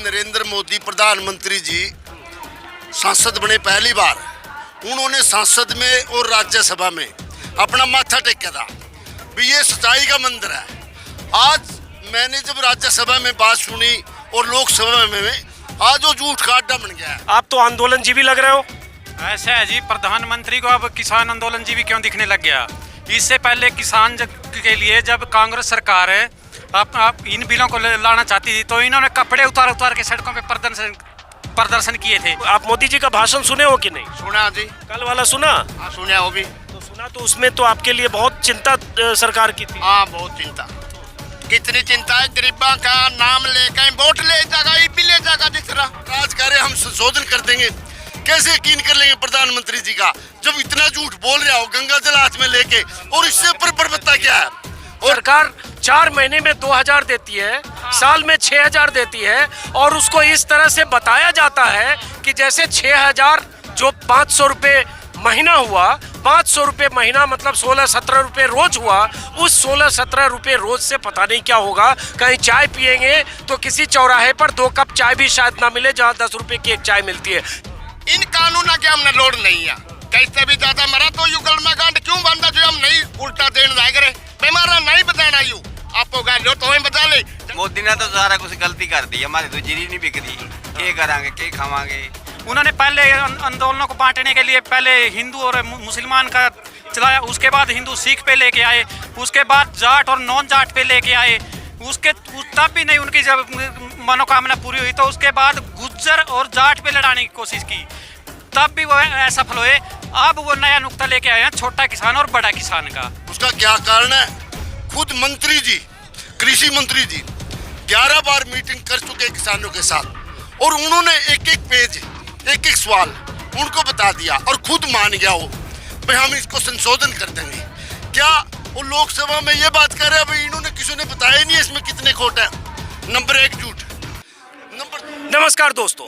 नरेंद्र मोदी प्रधानमंत्री जी सांसद बने पहली बार, उन्होंने संसद में और राज्यसभा में अपना माथा टेका था भी ये सच्चाई का मंदिर है। आज मैंने जब राज्यसभा में बात सुनी और लोकसभा में, आज वो झूठ का अड्डा बन गया है। आप तो आंदोलनजीवी लग रहे हो। ऐसा है जी, प्रधानमंत्री को अब किसान आंदोलनजीवी क्यों दिखने लग गया? इससे पहले किसान के लिए जब कांग्रेस सरकार है आप इन बिलों को लाना चाहती थी तो इन्होंने कपड़े उतार उतार के सड़कों पे प्रदर्शन किए थे। आप मोदी जी का भाषण सुने हो कि नहीं? सुना जी, कल वाला सुना? हाँ सुना वो भी। तो सुना तो उसमें तो आपके लिए बहुत चिंता सरकार की थी। हाँ बहुत चिंता, कितनी चिंता है। गरीबा का नाम लेकर वोट ले जाएगा, ये भी ले जाएगा। जिस तरह राज कार्य हम संशोधन कर देंगे, कैसे यकीन कर लेंगे प्रधानमंत्री जी का जब इतना झूठ बोल रहा हो गंगा जल हाथ में लेके, और इससे ऊपर बर्बरता क्या है? और सरकार 4 महीने में 2000 देती है, साल में 6000 देती है, और उसको इस तरह से बताया जाता है कि जैसे 6000 जो 500 रुपये महीना हुआ, 500 रुपये महीना मतलब 16-17 रुपये रोज हुआ। उस 16-17 रुपये रोज से पता नहीं क्या होगा। कहीं चाय पियेंगे तो किसी चौराहे पर 2 कप चाय भी शायद ना मिले जहाँ 10 रुपये की एक चाय मिलती है। इन कानून के हमने लोड नहीं है, कैसे भी ज्यादा मरा तो युगल में गांठ क्यों बंदा जो हम नहीं उल्टा देन जाए करे बेमारा नहीं बताना यू आपको गालो तो हम बता ले। मोदी ने तो सारा कुछ गलती कर दी, हमारी तो जीरी नहीं बिकती, क्या करांगे क्या खावांगे। उन्होंने पहले आंदोलनों को बांटने के लिए पहले हिंदू और मुसलमान का चलाया, उसके बाद हिंदू सिख पे लेके आए, उसके बाद जाट और नॉन जाट पे लेके आए, तब भी नहीं उनकी जब मनोकामना पूरी हुई तो उसके बाद गुज्जर और जाट पे लड़ाने की कोशिश की, तब भी वो असफल हुए। अब वो नया नुक्ता लेके आए हैं छोटा किसान और बड़ा किसान का। उसका क्या कारण है? खुद मंत्री जी, कृषि मंत्री जी 11 बार मीटिंग कर चुके किसानों के साथ, और उन्होंने एक पेज एक सवाल उनको बता दिया और खुद मान गया वो भाई हम इसको संशोधन कर देंगे। क्या वो लोकसभा में ये बात कर रहे हैं भाई इन्होंने किसी ने बताया ही नहीं इसमें कितने खोट है। नंबर 1 झूठ। नमस्कार दोस्तों,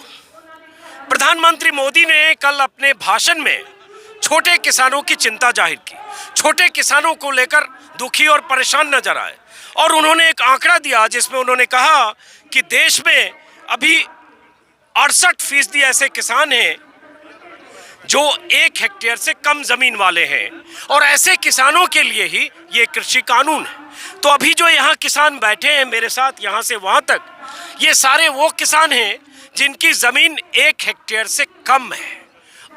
प्रधानमंत्री मोदी ने कल अपने भाषण में छोटे किसानों की चिंता जाहिर की, छोटे किसानों को लेकर दुखी और परेशान नजर आए, और उन्होंने एक आंकड़ा दिया जिसमें उन्होंने कहा कि देश में अभी 68% ऐसे किसान हैं जो 1 हेक्टेयर से कम जमीन वाले हैं, और ऐसे किसानों के लिए ही ये कृषि कानून है। तो अभी जो यहाँ किसान बैठे हैं मेरे साथ यहाँ से वहाँ तक, ये सारे वो किसान हैं जिनकी जमीन 1 हेक्टेयर से कम है,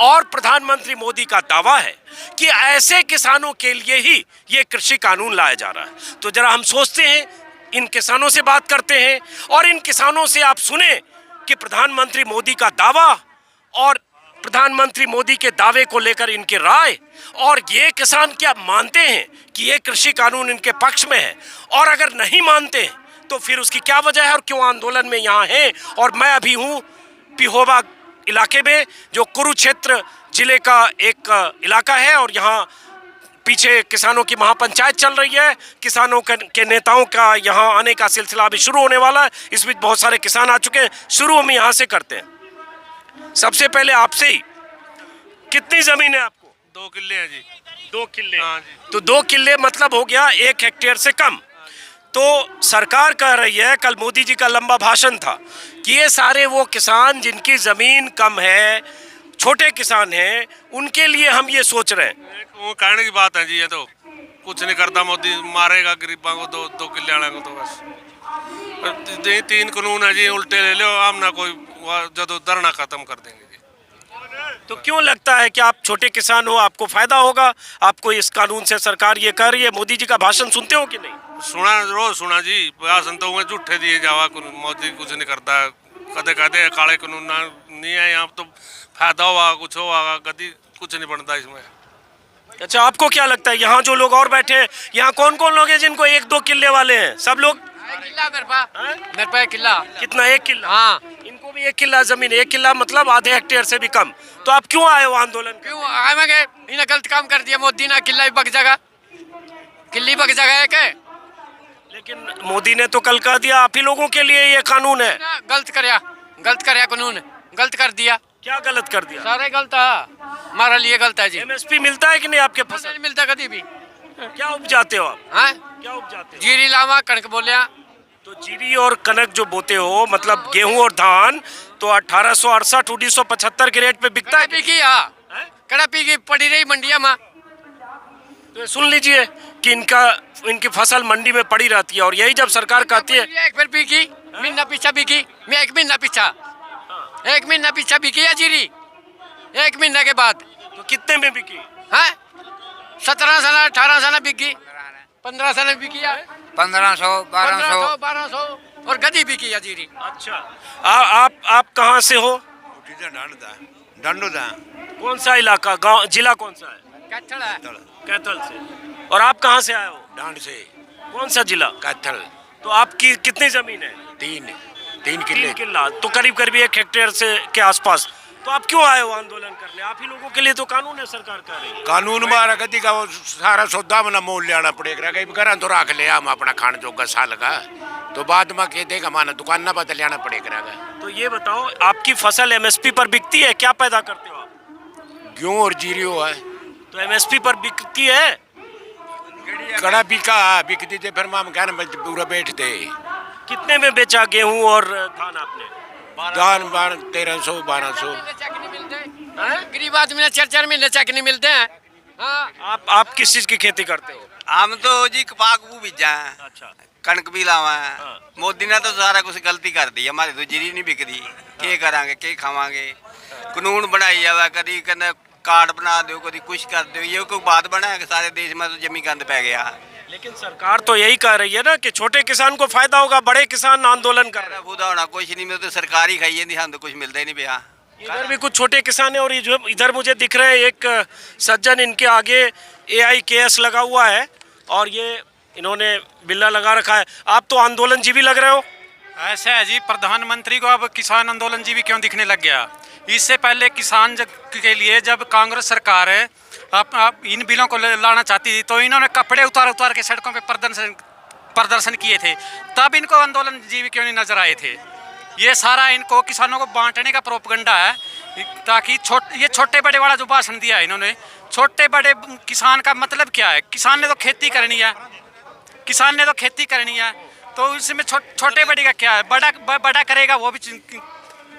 और प्रधानमंत्री मोदी का दावा है कि ऐसे किसानों के लिए ही ये कृषि कानून लाया जा रहा है। तो जरा हम सोचते हैं, इन किसानों से बात करते हैं, और इन किसानों से आप सुने कि प्रधानमंत्री मोदी का दावा और प्रधानमंत्री मोदी के दावे को लेकर इनकी राय, और ये किसान क्या मानते हैं कि ये कृषि कानून इनके पक्ष में है, और अगर नहीं मानते हैं तो फिर उसकी क्या वजह है और क्यों आंदोलन में यहाँ हैं। और मैं अभी हूँ पिहोवा इलाके में, जो कुरुक्षेत्र जिले का एक इलाका है, और यहाँ पीछे किसानों की महापंचायत चल रही है। किसानों के नेताओं का यहाँ आने का सिलसिला अभी शुरू होने वाला है। इस बीच बहुत सारे किसान आ चुके हैं। शुरू हम यहाँ से करते हैं। सबसे पहले आपसे ही, कितनी जमीन है आपको? 2 किल्ले हैं जी। 2 किल्ले? हाँ जी। तो 2 किल्ले मतलब हो गया 1 हेक्टेयर से कम। तो सरकार कह रही है, कल मोदी जी का लंबा भाषण था कि ये सारे वो किसान जिनकी जमीन कम है, छोटे किसान हैं, उनके लिए हम ये सोच रहे हैं। वो कहने की बात है जी, ये तो कुछ नहीं करता मोदी, मारेगा गरीबों को, 2 किल्ले वाले को तो बस 3 कानून है जी, उल्टे ले लो, हम ना कोई जब धरना खत्म कर देंगे जी। तो क्यों लगता है कि आप छोटे किसान हो, आपको फायदा होगा? आपको इस कानून से सरकार ये कर रही है। मोदी जी का भाषण सुनते हो कि नहीं? सुना, रोज सुना जी, भाषण तो झूठे दिए जावा, मोदी कुछ नहीं करता। कदे कदे काले कानून नहीं है, यहाँ तो फायदा हुआ कुछ होगा, कभी कुछ नहीं बनता इसमें। अच्छा, आपको क्या लगता है यहाँ जो लोग और बैठे हैं, यहाँ कौन कौन लोग हैं जिनको 1-2 किल्ले वाले हैं? सब लोग? किला मेरे पास 1 किला। कितना? 1 किला? हाँ, इनको भी 1 किला जमीन। 1 किला मतलब आधे हेक्टेयर से भी कम। तो आप क्यों आए हो आंदोलन? क्यों आएंगे? इन्हें गलत काम कर दिया मोदी ने, किला बक जगह, किल्ली बक जगह है क्या? लेकिन मोदी ने तो कल कह दिया आप ही लोगों के लिए ये कानून है। गलत करया कानून, गलत कर दिया। क्या गलत कर दिया? सारे गलत है, हमारे लिए गलत है जी। MSP मिलता है कि नहीं आपके फसल? नहीं मिलता कभी भी। क्या उपजाते हो आप? हाँ, क्या उपजाते हो? जीरी लावा, कणक बोलिया, तो जीरी और कनक जो बोते हो, मतलब गेहूं और धान, तो 1868 1975 के रेट पे बिकता है। पी की कड़ा पी की पड़ी रही मंडिया में। तो सुन लीजिए कि इनकी फसल मंडी में पड़ी रहती है, और यही जब सरकार कहती है एक बार पी की महीना पीछा बिकी, मैं एक महीना पीछा बिकी है जीरी, एक महीना के बाद। तो कितने में बिकी? है 17 साल 18 साल बिकी, 15 साल बिकी है, 1500 1200 और गदी बिकी है जीरी। अच्छा, आप कहाँ से हो? डंडोदा कौन सा इलाका, गांव, जिला कौन सा है? कैथल है। कैथल से। और आप कहाँ से आए हो? डांड से कौन सा जिला? कैथल। तो आपकी कितनी जमीन है? 3 किले। 3 किला, तो करीब करीब 1 हेक्टेयर से के आसपास। तो आप क्यों आए हो आंदोलन करने? आप ही लोगों के लिए तो कानून है, सरकार कह रही है। कानून मारा कदी का वो सारा सौदा में मोल लेना पड़ेगा, कहीं घर तो रख ले हम अपना खान जोगा साल का, तो बाद में कह देगा माना दुकान ना बदल लेना पड़ेगा। तो ये बताओ, आपकी फसल एमएसपी पर बिकती है? क्या पैदा करते हो आप? गेहूँ और जीरियो है, तो एमएसपी पर बिकती है? कड़ा बिका बिकती थे, फिर हम कहना पूरा बैठते। कितने में बेचा गेहूं और धान आपने? धान 1300 1200। गरीब आदमी 4 महीने चेक नहीं मिलते हैं। हाँ। आप किस चीज की खेती करते हो? हम तो जी कपाक को बीजा है, अच्छा, कणक भी लावा है। हाँ। मोदी ने तो सारा कुछ गलती कर दी, हमारी तो जीरी नहीं बिकती, के करांगे के खावांगे। कानून बनाई जावा, कभी कहना कार्ड बना दो, कभी कुछ कर दो, ये कोई बात बना है कि सारे देश में तो जमी गंद पै गया। लेकिन सरकार तो यही कह रही है ना कि छोटे किसान को फायदा होगा, बड़े किसान आंदोलन कर रहे हैं। खुदा होना कुछ नहीं मिलता, सरकारी खाइए नहीं, हम तो कुछ मिलता ही नहीं पिया। इधर भी कुछ छोटे किसान है, और इधर मुझे दिख रहे हैं एक सज्जन, इनके आगे AIKS लगा हुआ है और ये इन्होंने बिल्ला लगा रखा है। आप तो आंदोलन जीवी लग रहे हो। ऐसा है जी, प्रधानमंत्री को अब किसान आंदोलन जीवी क्यों दिखने लग गया? इससे पहले किसान के लिए जब कांग्रेस सरकार है आप इन बिलों को लाना चाहती थी, तो इन्होंने कपड़े उतार के सड़कों पे प्रदर्शन किए थे, तब इनको आंदोलन जीवी क्यों नहीं नजर आए थे? ये सारा इनको किसानों को बांटने का प्रोपगंडा है, ताकि ये छोटे बड़े वाला जो भाषण दिया है इन्होंने, छोटे बड़े किसान का मतलब क्या है? किसान ने तो खेती करनी है, तो इसमें छोटे बड़े का क्या है? बड़ा करेगा वो भी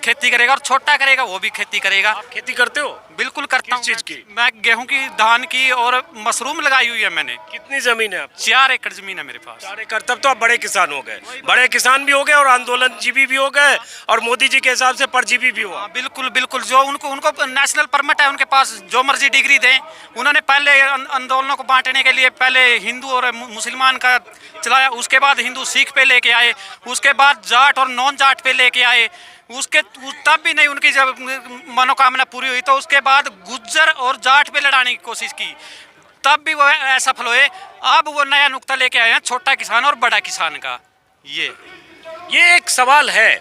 खेती करेगा, और छोटा करेगा वो भी खेती करेगा। आप खेती करते हो? बिल्कुल करता हूँ। किस चीज की? मैं गेहूं की, धान की और मशरूम लगाई हुई है मैंने। कितनी जमीन है आपकी? 4 एकड़ जमीन है मेरे पास। 4 एकड़। तब तो आप बड़े किसान हो गए, बड़े किसान भी हो गए और आंदोलन जीवी भी हो गए, और मोदी जी के हिसाब से परजीवी भी हुआ। बिल्कुल जो उनको नेशनल परमिट है उनके पास, जो मर्जी डिग्री दें। उन्होंने पहले आंदोलनों को बांटने के लिए पहले हिंदू और मुसलमान का चलाया, उसके बाद हिंदू सिख पे लेके आए, उसके बाद जाट और नॉन जाट पे लेके आए, तब भी नहीं उनकी जब मनोकामना पूरी हुई, तो उसके बाद गुज्जर और जाट पे लड़ाने की कोशिश की, तब भी वो असफल हुए। अब वो नया नुक्ता लेके आए हैं, छोटा किसान और बड़ा किसान का। ये एक सवाल है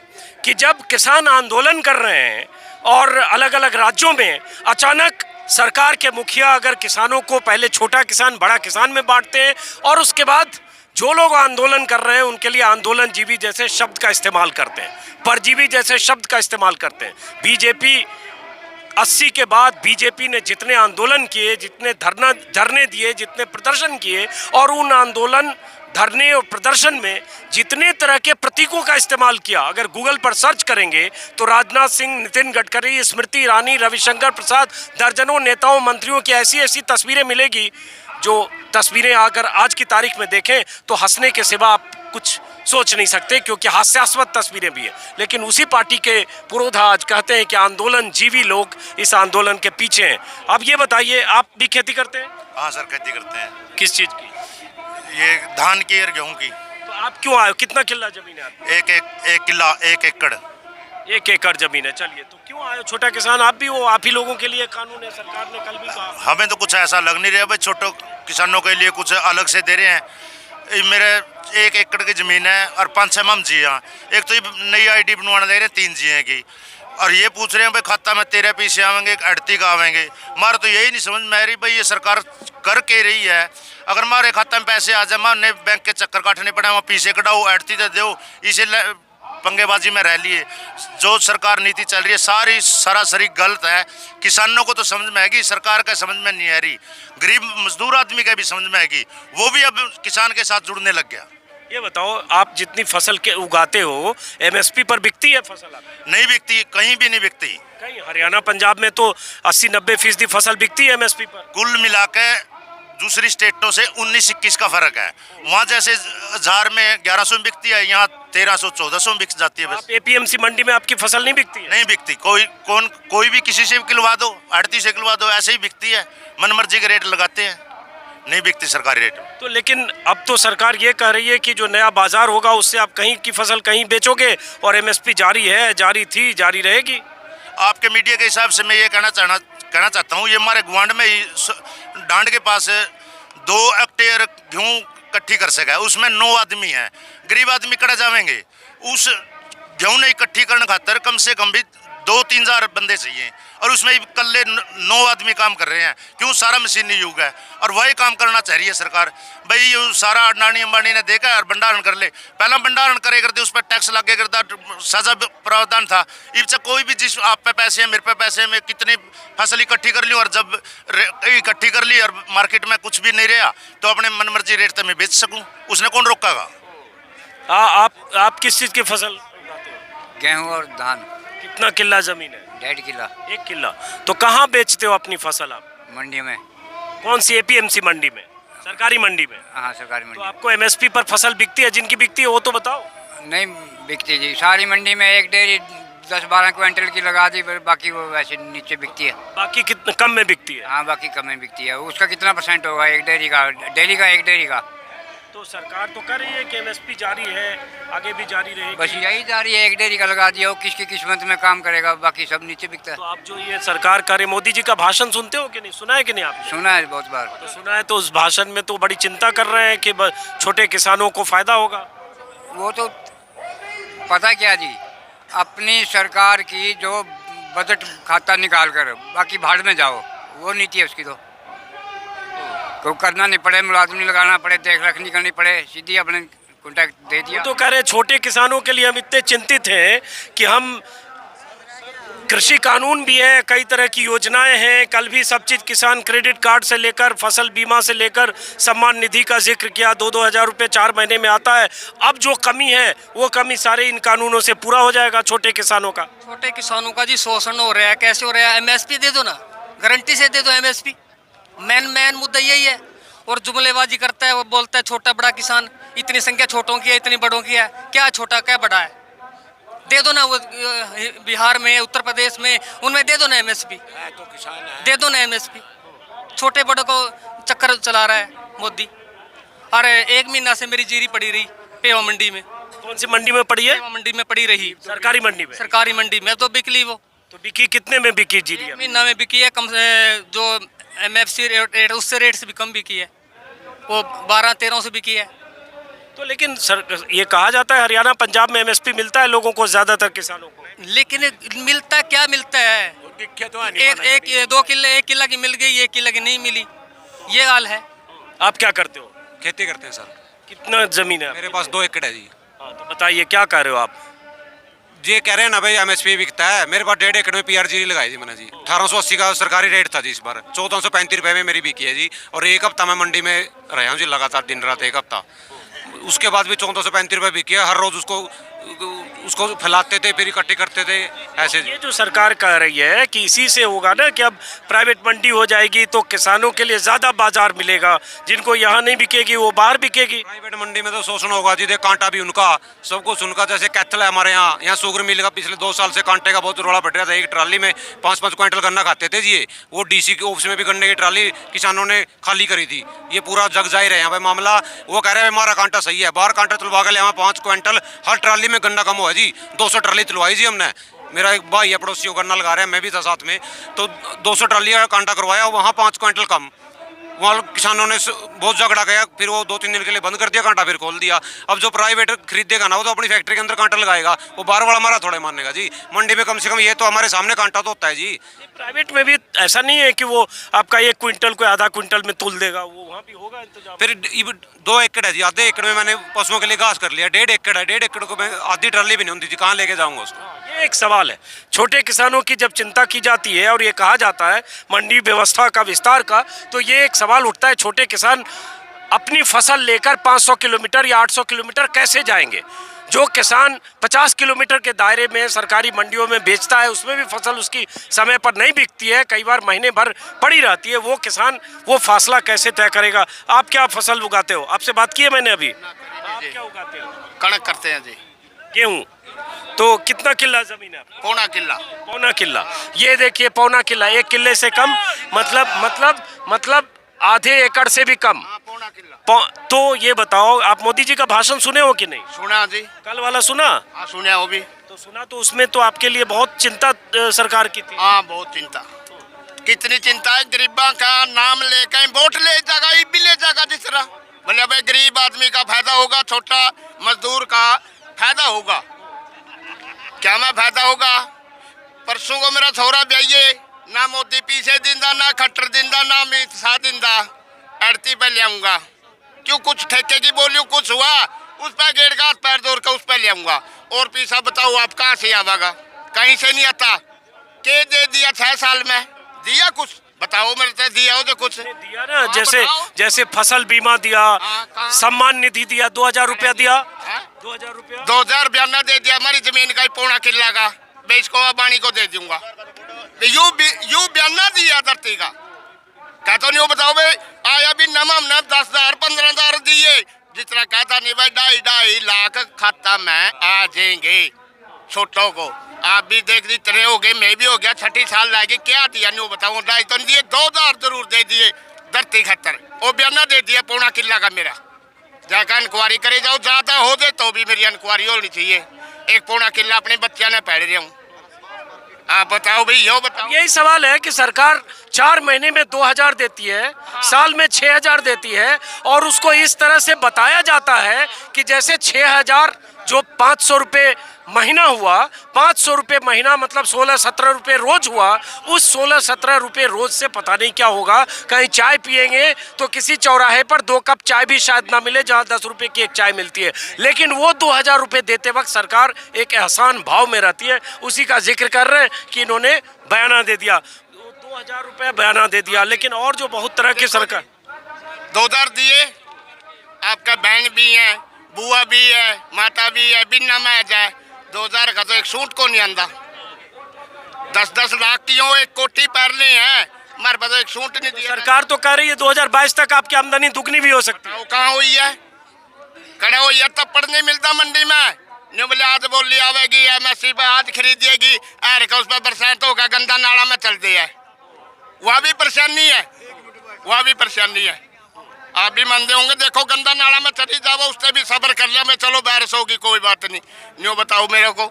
कि जब किसान आंदोलन कर रहे हैं और अलग अलग राज्यों में अचानक सरकार के मुखिया अगर किसानों को पहले छोटा किसान बड़ा किसान में बांटते हैं, और उसके बाद जो लोग आंदोलन कर रहे हैं उनके लिए आंदोलन जीवी जैसे शब्द का इस्तेमाल करते हैं, परजीवी जैसे शब्द का इस्तेमाल करते हैं। बीजेपी 80 के बाद बीजेपी ने जितने आंदोलन किए, जितने धरने दिए, जितने प्रदर्शन किए, और उन आंदोलन धरने और प्रदर्शन में जितने तरह के प्रतीकों का इस्तेमाल किया, अगर गूगल पर सर्च करेंगे तो राजनाथ सिंह, नितिन गडकरी, स्मृति ईरानी, रविशंकर प्रसाद, दर्जनों नेताओं मंत्रियों की ऐसी तस्वीरें मिलेगी, जो तस्वीरें अगर आज की तारीख में देखें तो हंसने के सिवा आप कुछ सोच नहीं सकते, क्योंकि हास्यास्पद तस्वीरें भी हैं। लेकिन उसी पार्टी के पुरोधा आज कहते हैं कि आंदोलन जीवी लोग इस आंदोलन के पीछे हैं। अब ये बताइए, आप भी खेती करते हैं? हाँ सर, खेती करते हैं। किस चीज़ की? ये धान की और गेहूँ की। तो आप क्यों आए हो? कितना किला जमीन है आपकी? एक किला 1 एकड़। 1 एकड़ जमीन है। चलिए, तो क्यों आए हो? छोटा किसान आप भी हो, आप ही लोगों के लिए कानून है, सरकार ने कल भी कहा। हमें तो कुछ ऐसा लग नहीं रहा भाई, छोटे किसानों के लिए कुछ अलग से दे रहे हैं। मेरे 1 एकड़ की ज़मीन है और 5-6 मम जी हैं। एक तो ये नई ID बनवाने दे रहे हैं 3 जी की, और ये पूछ रहे हैं भाई खाता में 13 पैसे आवेंगे, 38 का आवेंगे। मारे तो यही नहीं समझ में आ रही भाई, ये सरकार कर के रही है। अगर हमारे खाता में पैसे आ जाए, हमने बैंक के चक्कर काटने पड़े, वहाँ पैसे कटाओ, 38 दे दो, इसे पंगेबाजी में रह लिए। जो सरकार नीति चल रही है सारी सरासरी गलत है। किसानों को तो समझ में आएगी, सरकार का समझ में नहीं आ रही, गरीब मजदूर आदमी का भी समझ में आएगी, वो भी अब किसान के साथ जुड़ने लग गया। ये बताओ, आप जितनी फसल के उगाते हो एमएसपी पर बिकती है फसल आपकी? नहीं बिकती, कहीं भी नहीं बिकती। कहीं हरियाणा पंजाब में तो 80-90% फसल बिकती है एमएसपी पर। कुल मिला के दूसरी स्टेटों से 19-21 का फर्क है। वहाँ जैसे हजार में 1100 में बिकती है, यहाँ 1300-1400 में बिक जाती है। बस आप एपीएमसी मंडी में आपकी फसल नहीं बिकती है? नहीं बिकती। कोई भी किसी से भी किलवा दो, आड़ती से किलवा दो, ऐसे ही बिकती है। मनमर्जी के रेट लगाते हैं, नहीं बिकती सरकारी रेट। तो लेकिन अब तो सरकार ये कह रही है कि जो नया बाजार होगा उससे आप कहीं की फसल कहीं बेचोगे और एमएसपी जारी है, जारी थी, जारी रहेगी। आपके मीडिया के हिसाब से मैं ये कहना चाहता हूँ, ये हमारे गुआंढ में ही डांड के पास 2 हेक्टेयर गेहूँ इकट्ठी कर सका है, उसमें 9 आदमी हैं। गरीब आदमी कड़ा जाएंगे, उस गेहूँ ने इकट्ठी करने खातर कम से कम भी 2-3 हज़ार बंदे चाहिए, और उसमें कल 9 आदमी काम कर रहे हैं। क्यों? सारा मशीनी युग है और वही काम करना चाह रही है सरकार। भाई ये सारा अडानी अंबानी ने देखा है और भंडारण कर ले, पहला भंडारण करे करते, उस पर टैक्स लगे करता, सजा प्रावधान था। इस कोई भी जिस आप पे पैसे हैं, मेरे पे पैसे हैं, मैं कितनी फसल इकट्ठी कर ली, और जब इकट्ठी कर ली और मार्केट में कुछ भी नहीं रहा तो अपने मनमर्जी रेट तक मैं बेच सकूँ, उसने कौन रोकेगा? आप किस चीज़ की फसल उगाते हो? गेहूँ और धान। कितना किला जमीन है? 1.5 किला। 1 किला। तो कहाँ बेचते हो अपनी फसल आप? मंडी में। कौन सी एपीएमसी मंडी में? सरकारी मंडी में? हाँ, सरकारी तो मंडी। आपको एमएसपी पर फसल बिकती है? जिनकी बिकती है वो तो बताओ। नहीं बिकती जी, सारी मंडी में एक डेयरी 10-12 क्विंटल की लगा दी, बाकी वो वैसे नीचे बिकती है। बाकी कितने कम में बिकती है? हाँ, बाकी कम में बिकती है। उसका कितना % होगा एक डेयरी का? डेली का, एक डेयरी का। तो सरकार तो कर रही है कि एमएसपी जारी है, आगे भी जारी रहेगी। बस यही जा रही है, एक डेयरी का लगा दिया, वो किसकी किस्मत में काम करेगा, बाकी सब नीचे बिकता है। तो आप जो ये सरकार करे, मोदी जी का भाषण सुनते हो कि नहीं? सुना है कि नहीं आपने? सुना है बहुत बार। तो सुना है, तो उस भाषण में तो बड़ी चिंता कर रहे हैं कि छोटे किसानों को फायदा होगा। वो तो पता क्या जी, अपनी सरकार की जो बजट खाता निकाल कर बाकी भाड़ में जाओ, वो नीति है उसकी। तो करना नहीं पड़े, मुलाजिम नहीं लगाना पड़े, देख रेख नहीं करनी पड़े, सीधी अपने कॉन्टैक्ट दे दिया। तो कह रहे छोटे किसानों के लिए हम इतने चिंतित हैं कि हम कृषि कानून भी है, कई तरह की योजनाएं हैं, कल भी सब चीज़ किसान क्रेडिट कार्ड से लेकर फसल बीमा से लेकर सम्मान निधि का जिक्र किया, 2-2 हज़ार रुपये 4 महीने में आता है। अब जो कमी है वो कमी सारे इन कानूनों से पूरा हो जाएगा छोटे किसानों का। छोटे किसानों का जी शोषण हो रहा है। कैसे हो रहा है? एमएसपी दे दो ना, गारंटी से दे दो एमएसपी। मेन मुद्दा यही है। और जुमलेबाजी करता है, वो बोलता है छोटा बड़ा किसान, इतनी संख्या छोटों की है, इतनी बड़ों की है, क्या छोटा क्या बड़ा है? दे दो ना, वो बिहार में, उत्तर प्रदेश में, उनमें दे दो ना एमएसपी, दे दो ना एमएसपी। छोटे बड़ों को चक्कर चला रहा है मोदी। अरे 1 महीना से मेरी जीरी पड़ी रही पेवा मंडी में। कौन सी मंडी में पड़ी है? पेवा मंडी में पड़ी रही। सरकारी मंडी में? सरकारी मंडी में तो बिकली वो। तो बिकी कितने में बिकी जीरी? 1 महीना में बिकी है, कम से जो एमएफसी रेट उससे रेट से भी कम बिकी है, वो 12-13 से बिकी है। तो लेकिन सर ये कहा जाता है हरियाणा पंजाब में एमएसपी मिलता है लोगों को, ज़्यादातर किसानों को। लेकिन मिलता क्या मिलता है? एक 2 किले 1 किला की मिल गई, 1 किला की नहीं मिली, ये हाल है। आप क्या करते हो? खेती करते हैं सर। कितना जमीन है? मेरे पास 2 एकड़ है जी। हाँ, तो बताइए क्या कर रहे हो आप? ये कह रहे हैं ना भाई एमएसपी बिकता है, मेरे पास 1.5 एकड़ में पीआरजीरी लगाई जी मैंने जी। 1880 का सरकारी रेट था जी, इस बार 1435 रुपये में मेरी बिकी है जी। और 1 हफ्ता मैं मंडी में रहा हूँ जी, लगातार दिन रात 1 हफ्ता। उसके बाद भी 1435 रुपये बिकी है। हर रोज़ उसको फैलाते थे, फिर इकट्ठे करते थे ऐसे। ये जो सरकार कह रही है कि इसी से होगा ना कि अब प्राइवेट मंडी हो जाएगी तो किसानों के लिए ज़्यादा बाजार मिलेगा, जिनको यहाँ नहीं बिकेगी वो बाहर बिकेगी। प्राइवेट मंडी में तो शोषण होगा जी, देख कांटा भी उनका, सब कुछ उनका। जैसे कैथल है हमारे यहाँ शुगर मिल का पिछले 2 साल से कांटे का बहुत रोड़ा बढ़ रहा था। एक ट्राली में 5-5 क्विंटल गन्ना खाते थे जी। वो डीसी के ऑफिस में भी गन्ने की ट्राली किसानों ने खाली करी थी। ये पूरा जग जाहिर है यहाँ पे मामला। वो कह रहे हैं हमारा कांटा सही है, बाहर कांटा तुलवा के यहाँ 5 क्विंटल हर ट्राली में गन्ना कम हुआ जी। 200 ट्राली तुलवाई जी हमने। मेरा एक भाई है पड़ोसी गन्ना लगा रहे हैं, मैं भी था साथ में, तो 200 ट्राली का कांटा करवाया, वहाँ 5 क्विंटल कम। वहाँ किसानों ने बहुत झगड़ा किया, फिर वो 2-3 दिन के लिए बंद कर दिया कांटा, फिर खोल दिया। अब जो प्राइवेट खरीदेगा ना वो तो अपनी फैक्ट्री के अंदर कांटा लगाएगा, वो बाहर वाला हमारा थोड़े मानेगा जी। मंडी में कम से कम ये तो हमारे सामने कांटा तो होता है जी। प्राइवेट में भी ऐसा नहीं है कि वो आपका 1 क्विंटल को आधा क्विंटल में तोल देगा, वो वहाँ भी होगा इंतजाम। फिर 2 एकड़ है जी, आधे एकड़ में मैंने पशुओं के लिए घास कर लिया। 1.5 एकड़ है, 1.5 एकड़ को मैं आधी ट्राली भी नहीं होती जी, कहाँ लेके जाऊँगा उसको? ये एक सवाल है। छोटे किसानों की जब चिंता की जाती है और ये कहा जाता है मंडी व्यवस्था का विस्तार का, तो ये एक सवाल उठता है छोटे किसान अपनी फसल लेकर 500 किलोमीटर या 800 किलोमीटर कैसे जाएंगे? जो किसान 50 किलोमीटर के दायरे में सरकारी मंडियों में बेचता है, उसमें भी फसल उसकी समय पर नहीं बिकती है, कई बार महीने भर पड़ी रहती है, वो किसान वो फासला कैसे तय करेगा? आप क्या फसल उगाते हो? आपसे बात की है मैंने अभी। आप क्या उगाते हो? कणक करते हैं जी। गेहूँ। तो कितना किला जमीन है आपकी? पौना किला। पौना किला। ये देखिए पौना किला, 1 किले से कम, मतलब आधे एकड़ से भी कम। पौना किला। तो ये बताओ, आप मोदी जी का भाषण सुने हो कि नहीं? सुना जी। कल वाला सुना? हाँ सुना वो भी। तो सुना, तो उसमें तो आपके लिए बहुत चिंता सरकार की थी। हाँ बहुत चिंता। कितनी चिंता है, गरीबा का नाम लेकर वोट ले जाएगा, ये भी ले जाएगा जिस तरह। बोले भाई गरीब आदमी का फायदा होगा, छोटा मजदूर का फायदा होगा। क्या मैं फायदा होगा? परसों को मेरा छोरा ब्याइए, ना मोदी पीछे दिंदा, ना खट्टर दिंदा, ना मीत सा दिंदा, अड़ती पे ले आऊंगा। क्यों कुछ ठेके की बोलियो कुछ हुआ, उस पर गेड़ का पैर जोड़ कर उस पर ले आऊंगा। और पैसा बताओ आप कहाँ से आवागा? कहीं से नहीं आता। के दे दिया 6 साल में? दिया कुछ? बताओ मेरे से दिया हो जो कुछ दिया ना? जैसे फसल बीमा दिया, सम्मान निधि दिया, 2000 रुपया दिया। 2000 रुपया 2000 बयाना दे दिया। हमारी जमीन का पौना किला का बेच को बाणी को दे दूंगा। यू बयाना दिया धरती का। कहता नहीं हो, बताओ भाई आया भी नम हमने 10,000 15,000 दिए, जितना कहता नहीं भाई 2.5 लाख खाता में आ जाएंगे छोटों को। आप भी देख दी तरह हो गए, मैं भी हो गया, 6 साल लागे, क्या दिया नहीं बताओ। 2.5 तो नहीं दिए, 2,000 जरूर दे दिए धरती खातर। वो बयाना दे दिया पौना किला का मेरा। जाकर इंक्वायरी करे जाओ, ज्यादा हो जाए तो भी मेरी इंक्वायरी होनी चाहिए। एक पौना किला अपने बच्चा ने पढ़ रहा हूँ। आप बताओ भाई, यो बताओ। यही सवाल है कि सरकार 4 महीने में 2000 देती है, साल में 6000 देती है, और उसको इस तरह से बताया जाता है कि जैसे 6000 जो 500 रुपये महीना हुआ, 500 रुपये महीना मतलब 16-17 रुपये रोज हुआ। उस 16-17 रुपये रोज से पता नहीं क्या होगा। कहीं चाय पिएंगे तो किसी चौराहे पर 2 कप चाय भी शायद ना मिले, जहाँ 10 रुपये की एक चाय मिलती है। लेकिन वो 2000 रुपये देते वक्त सरकार एक एहसान भाव में रहती है। उसी का जिक्र कर रहे हैं कि इन्होंने बयाना दे दिया, 2000 रुपये बयाना दे दिया। लेकिन और जो बहुत तरह की सरकार 2000 दिए, आपका बहन भी है, बुआ भी है, माता भी है, बिना मैं जाए 2000 का तो एक सूट को नहीं आंदा। 10-10 लाख की हो एक कोठी पहनने हैं, हमारे पास एक सूट नहीं दिया। सरकार तो कह रही है 2022 तक आपकी आमदनी दुगनी भी हो सकती है। वो कहाँ हुई है? खड़ा हुई है तब पढ़ नहीं मिलता मंडी में। न्यू बोले आज बोली आवेगी, MSC पे आज खरीदिएगी, एर का उस पर बरसात होगा, गंदा नाला में चल दिया है। वह भी परेशानी है, वह भी परेशानी है। आप भी मानते होंगे, देखो गंदा नाला में चली जाओ, उससे भी सब्र कर लिया मैं, चलो बारिश होगी कोई बात नहीं। न्यू बताओ मेरे को,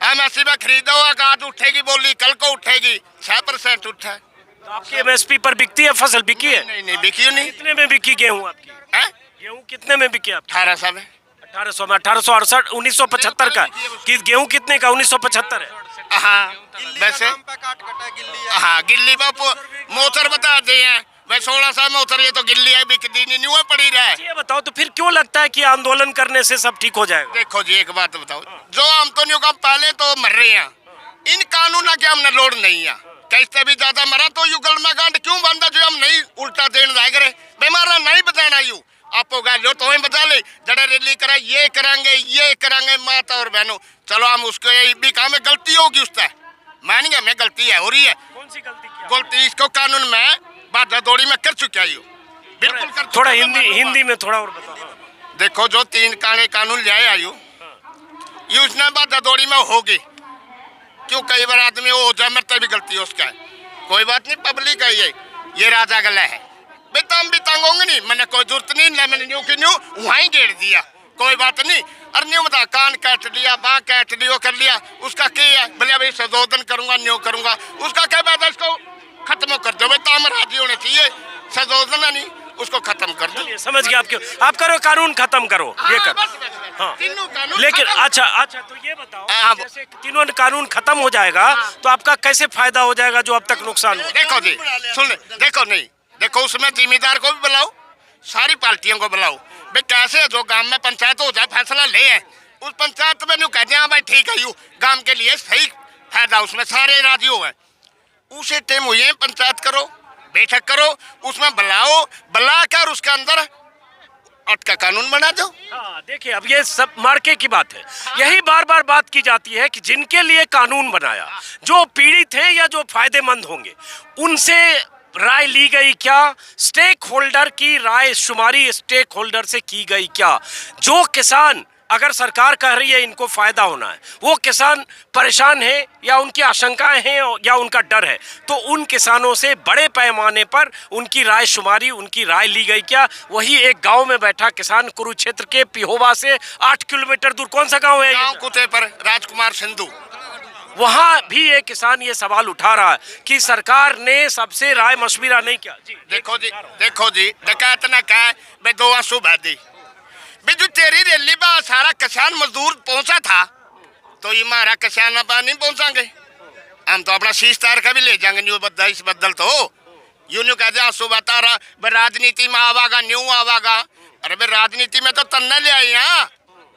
MSC में खरीदो, आज उठेगी बोली, कल को उठेगी, 6% उठा है। तो आपकी MSP पर बिकती है फसल? बिकी है? नहीं बिकी नहीं। कितने में बिकी गेहूँ आपकी? है गेहूँ कितने में बिकी आपकी? 1800 में। 1800 में? 1868 1975 का कि गेहूँ कितने का? 1975 है। हाँ वैसे हाँ गिल्ली पर मोटर बता दे हैं भाई, 1600 में उतर, ये तो गिल्ली है, बिकती नहीं, न्यू पड़ी रहा। ये बताओ तो फिर क्यों लगता है कि आंदोलन करने से सब ठीक हो जाएगा? देखो जी एक बात बताओ, जो हम तो न्यू का पहले तो मर रहे हैं, इन कानून के हमने लोड नहीं है। कैसे भी ज्यादा मरा तो युगल में गांड क्यों बंदा जो हम नहीं उल्टा देने जाएगा रे बेमारा नहीं बताना। यू आपको गा लो तो बता ले, जड़े रैली करा, ये करेंगे माता और बहनों, चलो हम उसको भी काम में गलती होगी उसका मानेंगे, हमें गलती है हो रही है। कौन सी गलती किया? गलती इसको कानून में बाधा दौड़ी में कर चुका है, बिल्कुल कर थोड़ा हिंदी में थोड़ा और बताओ। देखो जो 3 काले कानून ले आयु ये उसने बाधा दौड़ी में होगी। क्यों कई बार आदमी वो हो जाए, मरते भी गलती है उसका है, कोई बात नहीं, पब्लिक है ये राजा गला है बेतम भी तंग होंगे नहीं, मैंने कोई जरूरत नहीं, मैंने न्यू की न्यू वहीं गेड़ दिया, कोई बात नहीं। और न्यू बता कान काट लिया, बाँ काट लियो कर लिया, उसका क्या है? बोले भाई संशोधन करूंगा, न्यू करूंगा, उसका क्या बात है? इसको खत्म कर दो भाई, ताम राजी होने चाहिए, संशोधन नहीं, उसको खत्म कर दो। समझ गया आप करो कानून खत्म करो, ये कर। हाँ लेकिन अच्छा तो ये बताओ, जैसे तीनों कानून खत्म हो जाएगा तो आपका कैसे फायदा हो जाएगा जो अब तक नुकसान हो? देखो जी सुन, देखो उसमें जिम्मेदार को भी बुलाओ, सारी पार्टियों को बुलाओ भाई, कैसे जो गांव में पंचायत हो जाए फैसला ले है, उस पंचायत में न्यू कहते हैं भाई ठीक है, यू गांव के लिए सही फायदा, उसमें सारे राजी हो गए, उसे टाइम हुई पंचायत करो, बैठक करो, उसमें बुलाओ, बुला कर उसके अंदर 8 का कानून बना दो। हाँ, देखिए अब ये सब मार्के की बात है। यही बार बार बात की जाती है कि जिनके लिए कानून बनाया, जो पीड़ित हैं या जो फायदेमंद होंगे, उनसे राय ली गई क्या? स्टेक होल्डर की राय शुमारी स्टेक होल्डर से की गई क्या? जो किसान, अगर सरकार कह रही है इनको फायदा होना है, वो किसान परेशान है या उनकी आशंकाएं हैं या उनका डर है, तो उन किसानों से बड़े पैमाने पर उनकी राय शुमारी, उनकी राय ली गई क्या? वही एक गांव में बैठा किसान कुरुक्षेत्र के पिहोवा से 8 किलोमीटर दूर, कौन सा गांव है? गांव कुते पर राजकुमार सिंधु, वहां भी एक किसान ये सवाल उठा रहा है कि सरकार ने सबसे राय मशविरा नहीं किया। जी, देखो जी डकैत ना कहे बे 2 आंसू बह दी बिजू तेरी रैली में सारा किसान मजदूर पहुंचा था, तो ये हमारा किसान अब नहीं पहुंचाएंगे। हम तो अपना शीश तार का भी ले जाएंगे। न्यू बदल इस बदल तो यूं कह दिया आंसू बता रहा राजनीति में आवागा, न्यू आवागा। अरे भाई राजनीति में तो तन्ने ले आई हैं,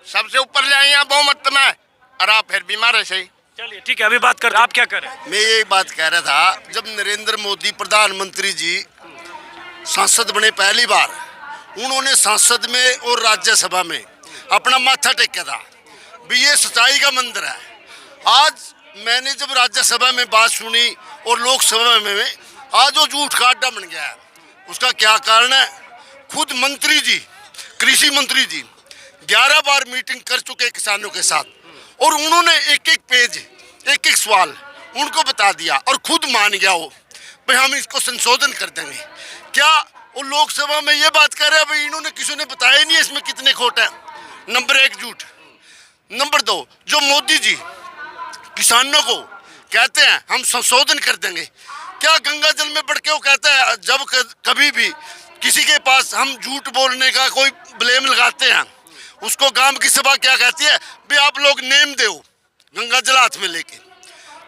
सबसे ऊपर ले आई हैं बहुमत में, और आप फिर बीमार से। चलिए ठीक है, अभी बात कर, आप क्या करें? मैं ये बात कह रहा था, जब नरेंद्र मोदी प्रधानमंत्री जी सांसद बने पहली बार, उन्होंने संसद में और राज्यसभा में अपना माथा टेका था भी ये सच्चाई का मंदिर है। आज मैंने जब राज्यसभा में बात सुनी और लोकसभा में, आज वो झूठ का अड्डा बन गया है। उसका क्या कारण है? खुद मंत्री जी, कृषि मंत्री जी 11 बार मीटिंग कर चुके किसानों के साथ, और उन्होंने एक एक पेज, एक एक सवाल उनको बता दिया और खुद मान गया हो भाई हम इसको संशोधन कर देंगे। क्या वो लोकसभा में ये बात कर रहे हैं भाई इन्होंने किसी ने बताया नहीं इसमें कितने खोट है? नंबर 1 झूठ। नंबर 2, जो मोदी जी किसानों को कहते हैं हम संशोधन कर देंगे, क्या गंगा जल में बढ़ के वो कहता है जब कभी भी किसी के पास हम झूठ बोलने का कोई ब्लेम लगाते हैं, उसको गांव की सभा क्या कहती है भी आप लोग नेम दो गंगा जल हाथ में लेके,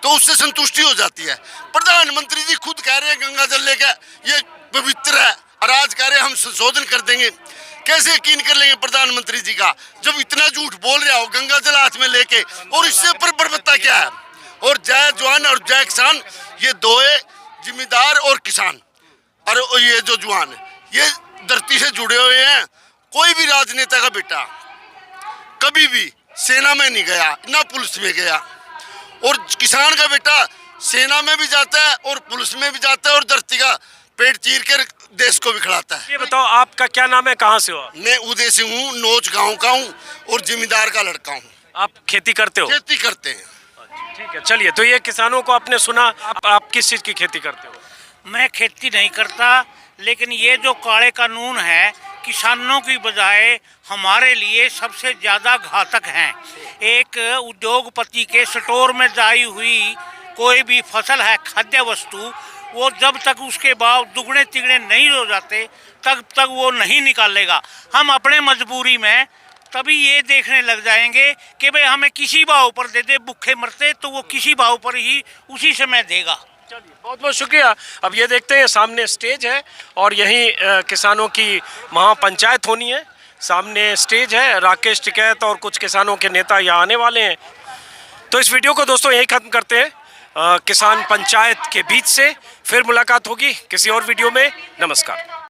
तो उससे संतुष्टि हो जाती है। प्रधानमंत्री जी खुद कह रहे हैं गंगा जल लेके ये पवित्र है, और आज कह रहे हैं हम संशोधन कर देंगे। कैसे यकीन कर लेंगे प्रधानमंत्री जी का जब इतना झूठ बोल रहा हो गंगा जल हाथ में लेके? और इससे ऊपर बर्बरता क्या है? और जय जवान और जय किसान, ये दोए जिम्मेदार और किसान और ये जो जवान ये धरती से जुड़े हुए हैं। कोई भी राजनेता का बेटा कभी भी सेना में नहीं गया, ना पुलिस में गया, और किसान का बेटा सेना में भी जाता है और पुलिस में भी जाता है और धरती का पेट चीर कर देश को भी खिलाता है। ये बताओ आपका क्या नाम है, कहाँ से हो आप? मैं उदय से हूँ, नोच गांव का हूँ और जिम्मेदार का लड़का हूँ। आप खेती करते हो? खेती करते हैं। ठीक है, चलिए, तो ये किसानों को आपने सुना, आप किस चीज़ की खेती करते हो? मैं खेती नहीं करता, लेकिन ये जो काले कानून है किसानों की बजाय हमारे लिए सबसे ज़्यादा घातक हैं। एक उद्योगपति के स्टोर में जाई हुई कोई भी फसल है, खाद्य वस्तु, वो जब तक उसके भाव दुगने तिगने नहीं हो जाते तब तक वो नहीं निकालेगा। हम अपने मजबूरी में तभी ये देखने लग जाएंगे कि भाई हमें किसी भाव पर दे दे, भूखे मरते तो वो किसी भाव पर ही उसी समय देगा। चलिए, बहुत बहुत शुक्रिया। अब ये देखते हैं, सामने स्टेज है और यहीं किसानों की महापंचायत होनी है। सामने स्टेज है, राकेश टिकैत और कुछ किसानों के नेता यहाँ आने वाले हैं। तो इस वीडियो को दोस्तों यहीं ख़त्म करते हैं। किसान पंचायत के बीच से फिर मुलाकात होगी किसी और वीडियो में। नमस्कार।